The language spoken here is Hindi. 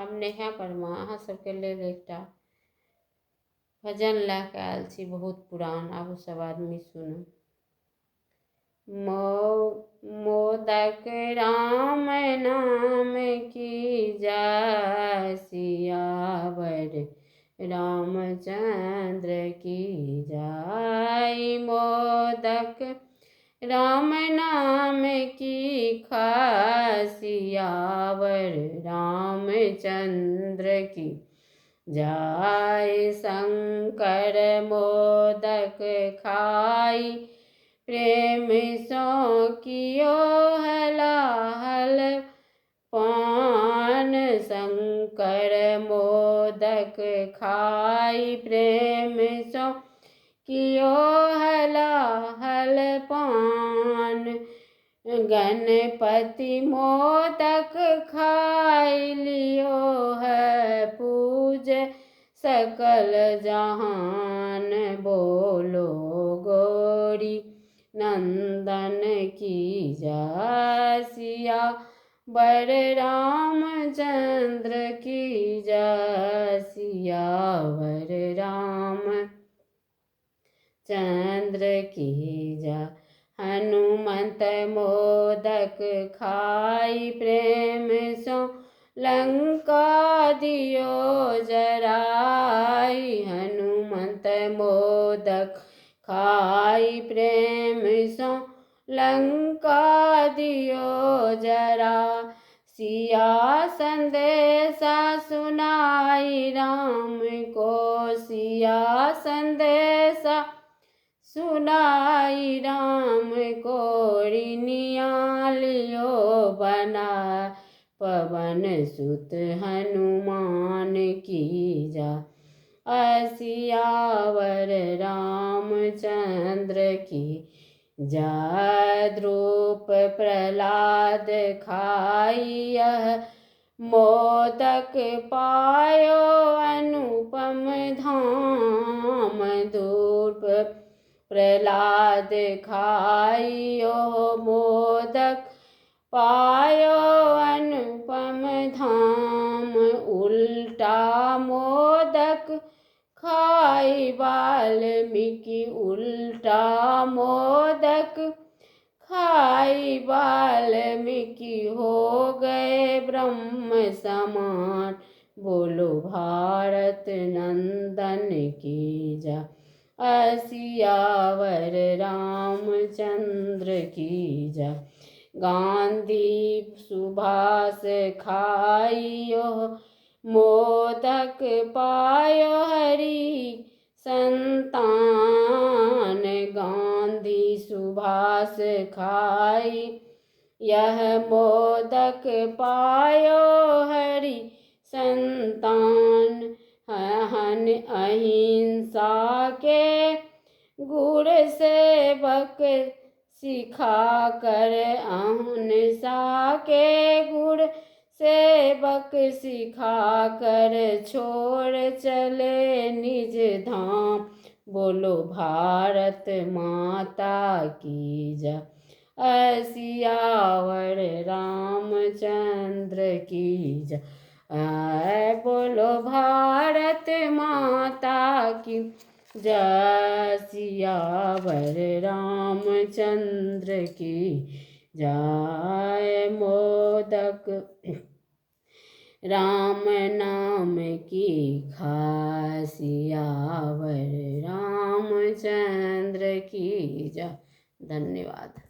हम नेहा वर्मा अहाँ सबके लेल एकटा भजन लए कऽ आयल छी, बहुत पुरान। आबू सब आदमी सुनू। मोदक राम नाम की जय, सियावर रामचंद्र की जय। मोदक राम नाम की खाय, सियावर रामचंद्र की जय। शंकर मोदक खाई, प्रेम सो कियो हलाहल पान। शंकर मोदक खाई, प्रेम सो कियो हलाहल पान। गणपति मोदक खाई, लियो है पूज सकल जहान। बोलो गौरी नंदन की जय, सियावर रामचंद्र की जय। सियावर रामचंद्र की जय। हनुमंत मोदक खाई, प्रेम सो लंका दियो जराई। हनुमंत मोदक खाई, प्रेम सो लंका दियो जरा। सिया संदेशा सुनाई राम को, सिया संदेशा सुनाई राम को। नियालियो बना, पवन सुत हनुमान की जय। सियावर रामचंद्र की जय। द्रुप प्रहलाद खाई, यह मोदक पायो अनुपम धाम। द्रुप प्रहलाद खाई, यो मोदक पायो अनुपम धाम। उल्टा मोदक खाई वाल्मीकि, उल्टा मोदक खाई वाल्मीकि। हो गए ब्रह्म समान, बोलो भारत नंदन की जय। सियावर रामचंद्र की जय। गांधी सुभाष खाइयो, मोदक पायो हरि संतान। गांधी सुभाष खाई, यह मोदक पायो हरि संतान। हन अहिंसा के गुण सेवक सिखा कर, अहिंसा के गुण सेवक सिखा कर। छोड़ चले निज धाम, बोलो भारत माता की जय। सियावर रामचंद्र की जय। बोलो भारत माता की जय। सियावर रामचंद्र की जय। मोदक राम नाम की खाय, सियावर रामचंद्र की जय। धन्यवाद।